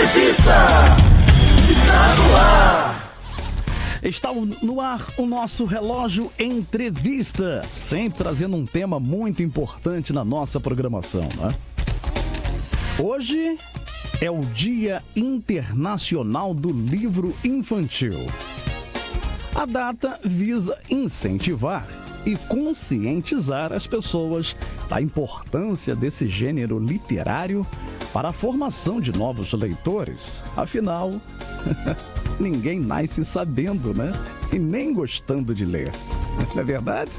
Entrevista está no ar. Está no ar o nosso relógio Entrevista, sempre trazendo um tema muito importante na nossa programação, né? Hoje é o Dia Internacional do Livro Infantil. A data visa incentivar e conscientizar as pessoas da importância desse gênero literário para a formação de novos leitores. Afinal, ninguém nasce sabendo, né? E nem gostando de ler. Não é verdade?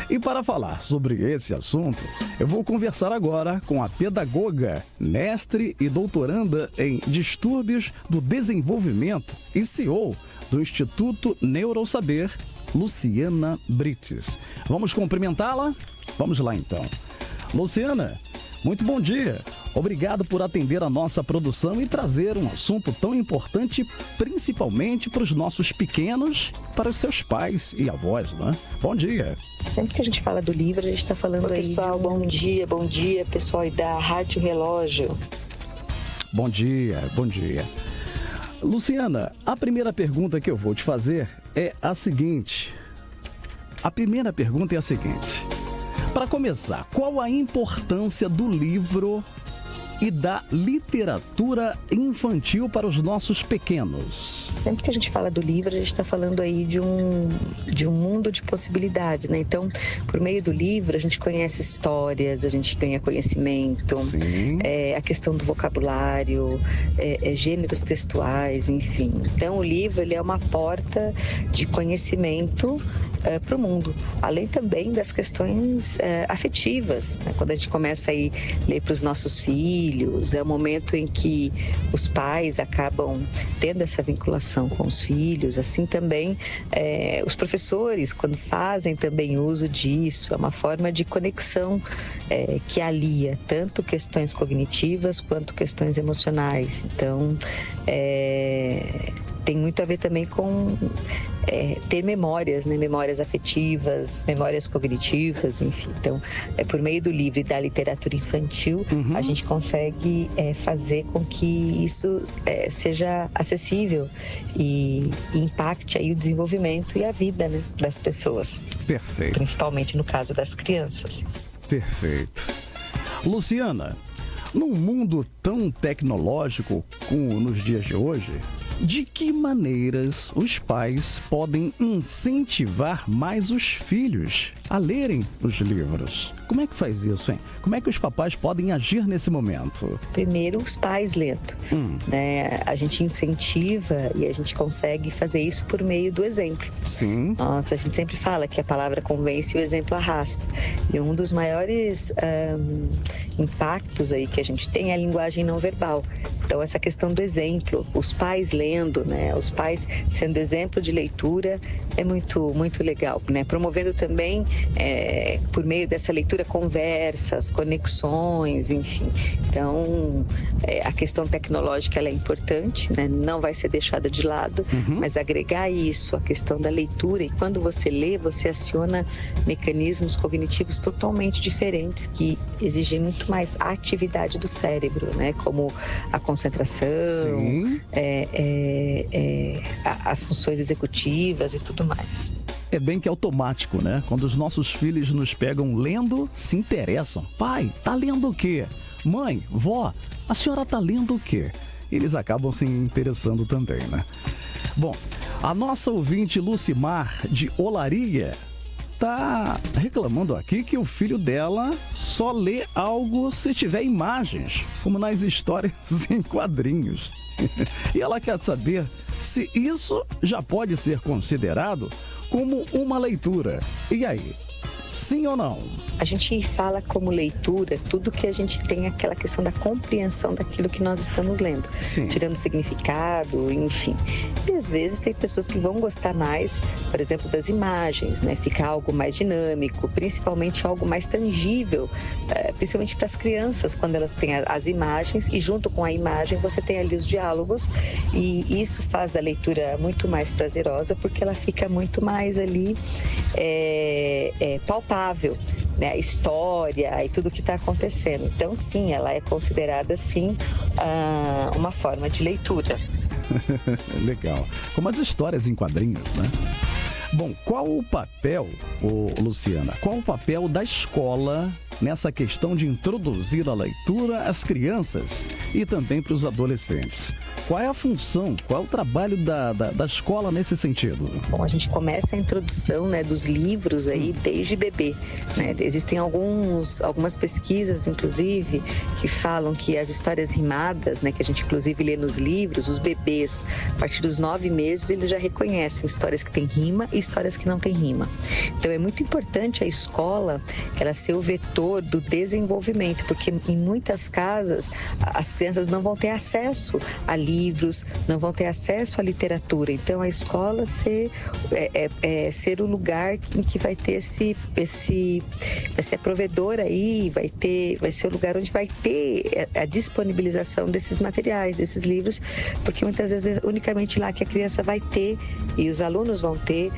E para falar sobre esse assunto, eu vou conversar agora com a pedagoga, mestre e doutoranda em Distúrbios do Desenvolvimento e CEO do Instituto Neurosaber, Luciana Brites. Vamos cumprimentá-la? Vamos lá então. Luciana, muito bom dia. Obrigado por atender a nossa produção e trazer um assunto tão importante, principalmente para os nossos pequenos, para os seus pais e avós, né? Bom dia. Sempre que a gente fala do livro, a gente está falando aí. Pessoal, bom dia, pessoal aí da Rádio Relógio. Bom dia. Luciana, a primeira pergunta que eu vou te fazer é a seguinte. Para começar, qual a importância do livro e da literatura infantil para os nossos pequenos? Sempre que a gente fala do livro, a gente está falando aí de um mundo de possibilidades, né? Então, por meio do livro, a gente conhece histórias, a gente ganha conhecimento, a questão do vocabulário, gêneros textuais, enfim. Então, o livro ele é uma porta de conhecimento para o mundo, além também das questões afetivas, né? Quando a gente começa aí a ler para os nossos filhos, é o momento em que os pais acabam tendo essa vinculação com os filhos, assim também os professores, quando fazem também uso disso, é uma forma de conexão que alia tanto questões cognitivas quanto questões emocionais. Então, tem muito a ver também com ter memórias, né? Memórias afetivas, memórias cognitivas, enfim. Então, por meio do livro e da literatura infantil, a gente consegue fazer com que isso seja acessível e impacte aí o desenvolvimento e a vida, né, das pessoas. Perfeito. Principalmente no caso das crianças. Perfeito. Luciana, num mundo tão tecnológico como nos dias de hoje, de que maneiras os pais podem incentivar mais os filhos a lerem os livros? Como é que faz isso, hein? Como é que os papais podem agir nesse momento? Primeiro, os pais lendo. Né? A gente incentiva e a gente consegue fazer isso por meio do exemplo. Sim. Nossa, a gente sempre fala que a palavra convence e o exemplo arrasta. E um dos maiores impactos aí que a gente tem é a linguagem não verbal. Então, essa questão do exemplo, os pais lendo, né? Os pais sendo exemplo de leitura é muito, muito legal, né? Promovendo também, por meio dessa leitura, conversas, conexões, enfim. Então, a questão tecnológica ela é importante, né? Não vai ser deixada de lado, mas agregar isso, a questão da leitura, e quando você lê, você aciona mecanismos cognitivos totalmente diferentes que exigem muito mais atividade do cérebro, né? Como a concentração, as funções executivas e tudo mais. É bem que automático, né? Quando os nossos filhos nos pegam lendo, se interessam. Pai, tá lendo o quê? Mãe, vó, a senhora tá lendo o quê? Eles acabam se interessando também, né? Bom, a nossa ouvinte Lucimar, de Olaria, tá reclamando aqui que o filho dela só lê algo se tiver imagens, como nas histórias em quadrinhos. E ela quer saber se isso já pode ser considerado como uma leitura. E aí? Sim ou não? A gente fala como leitura tudo que a gente tem aquela questão da compreensão daquilo que nós estamos lendo. Sim. Tirando significado, enfim. E às vezes tem pessoas que vão gostar mais, por exemplo, das imagens, né? Ficar algo mais dinâmico, principalmente algo mais tangível, principalmente para as crianças, quando elas têm as imagens e junto com a imagem você tem ali os diálogos, e isso faz da leitura muito mais prazerosa porque ela fica muito mais ali palpável. né, a história e tudo o que está acontecendo. Então, sim, ela é considerada, sim, uma forma de leitura. Legal. Como as histórias em quadrinhos, né? Bom, qual o papel, Luciana, qual o papel da escola nessa questão de introduzir a leitura às crianças e também para os adolescentes? Qual é a função, qual é o trabalho da escola nesse sentido? Bom, a gente começa a introdução, né, dos livros aí desde bebê. Né? Existem algumas pesquisas, inclusive, que falam que as histórias rimadas, né, que a gente inclusive lê nos livros, os bebês, a partir dos 9 meses, eles já reconhecem histórias que têm rima e histórias que não têm rima. Então é muito importante a escola, ela ser o vetor do desenvolvimento, porque em muitas casas as crianças não vão ter acesso a livros, não vão ter acesso à literatura. Então a escola ser o lugar em que vai ter vai ser a provedora aí, vai ser o lugar onde vai ter a disponibilização desses materiais, desses livros, porque muitas vezes é unicamente lá que a criança vai ter e os alunos vão ter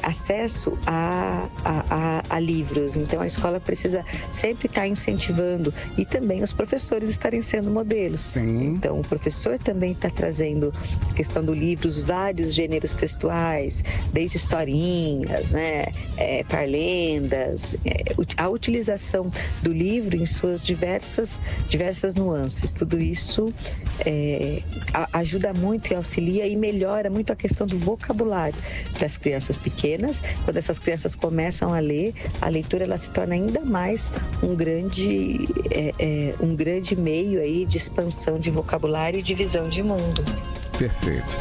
acesso a livros. Então a escola precisa sempre estar incentivando e também os professores estarem sendo modelos. Sim. Então o professor também está trazendo a questão do livro, os vários gêneros textuais, desde historinhas, né, parlendas, a utilização do livro em suas diversas nuances. Tudo isso ajuda muito e auxilia e melhora muito a questão do vocabulário para as crianças pequenas. Quando essas crianças começam a ler, a leitura ela se torna ainda mais um grande meio aí de expansão de vocabulário e de visão de mundo. Perfeito.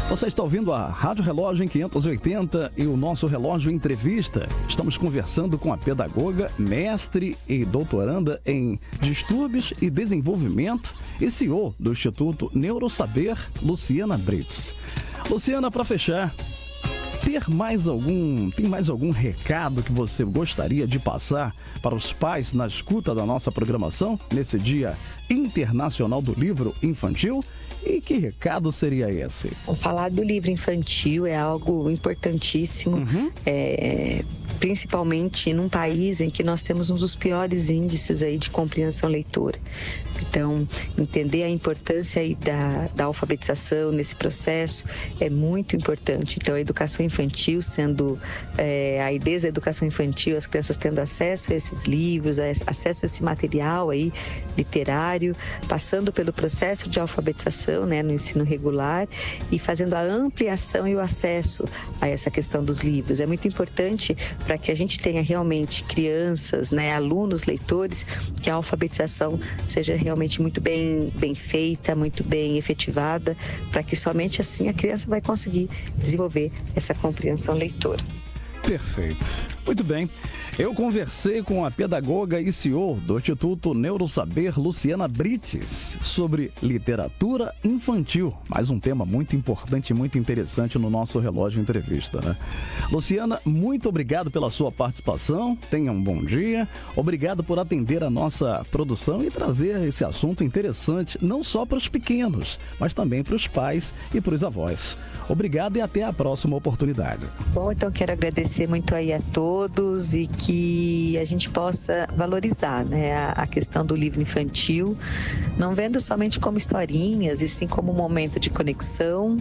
Você está ouvindo a Rádio Relógio em 580 e o nosso Relógio Entrevista. Estamos conversando com a pedagoga, mestre e doutoranda em Distúrbios e Desenvolvimento e CEO do Instituto Neurosaber, Luciana Brits. Luciana, para fechar, tem mais algum recado que você gostaria de passar para os pais na escuta da nossa programação nesse Dia Internacional do Livro Infantil? E que recado seria esse? Falar do livro infantil é algo importantíssimo, principalmente num país em que nós temos um dos piores índices aí de compreensão leitora. Então, entender a importância aí da alfabetização nesse processo é muito importante. Então, a educação infantil sendo, aí desde a educação infantil, as crianças tendo acesso a esses livros, acesso a esse material aí literário, passando pelo processo de alfabetização, né, no ensino regular e fazendo a ampliação e o acesso a essa questão dos livros. É muito importante para que a gente tenha realmente crianças, né, alunos, leitores, que a alfabetização seja realmente muito bem feita, muito bem efetivada, para que somente assim a criança vai conseguir desenvolver essa compreensão leitora. Perfeito. Muito bem. Eu conversei com a pedagoga e CEO do Instituto Neurosaber, Luciana Brits, sobre literatura infantil. Mais um tema muito importante e muito interessante no nosso Relógio Entrevista, né? Luciana, muito obrigado pela sua participação. Tenha um bom dia. Obrigado por atender a nossa produção e trazer esse assunto interessante, não só para os pequenos, mas também para os pais e para os avós. Obrigado e até a próxima oportunidade. Bom, então quero agradecer muito aí a todos e que a gente possa valorizar, né, a questão do livro infantil, não vendo somente como historinhas, e sim como um momento de conexão,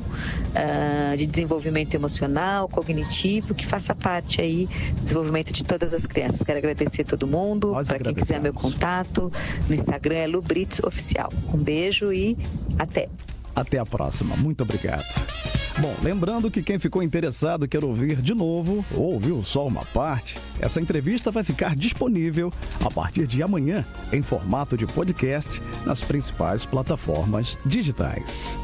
de desenvolvimento emocional, cognitivo, que faça parte aí do desenvolvimento de todas as crianças. Quero agradecer a todo mundo. Para quem quiser meu contato, no Instagram é Lubrits Oficial. Um beijo e até. Até a próxima. Muito obrigado. Bom, lembrando que quem ficou interessado e quer ouvir de novo, ou ouviu só uma parte, essa entrevista vai ficar disponível a partir de amanhã em formato de podcast nas principais plataformas digitais.